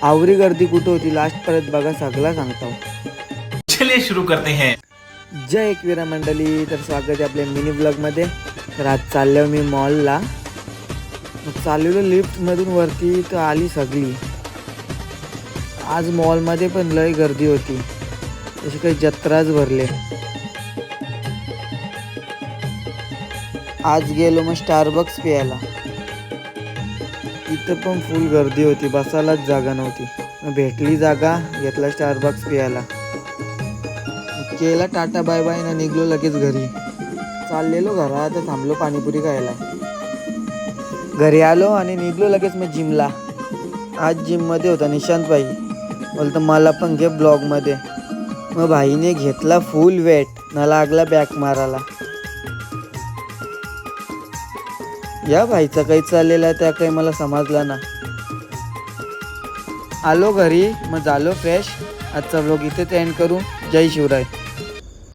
आवरी गर्दी कुठं होती लास्ट परत बघा सगळा सांगतो. चलिए शुरू करते हैं. जय एकवीरा मंडळी, तर स्वागत आहे आपल्या मिनी ब्लॉगमध्ये. तर आज चाललो मी मॉलला. चाललेलो लिफ्टमधून वरती तर आली सगळी. आज मॉलमध्ये पण लय गर्दी होती, तशी काही जत्राच भरले. आज गेलो मग स्टारबक्स प्यायला. इथं पण फुल गर्दी होती, बसायलाच जागा नव्हती. मग भेटली जागा, घेतला स्टारबक्स प्यायला. केला टाटा बाय बाय ना निघलो लगेच घरी. चाललेलो घरात थांबलो पाणीपुरी खायला. घरी आलो आणि निघलो लगेच मग जिमला. आज जिममध्ये होता निशांत भाई, बोलतो मला पण घे ब्लॉगमध्ये. मग भाईने घेतला फुल वेट, ना लागला बॅक मारायला. या भाईचा काही चाललेला त्या काही मला समजला ना. आलो घरी, मग झालो फ्रेश. आजचा ब्लॉग इथेच एंड करू. जय शिवराय.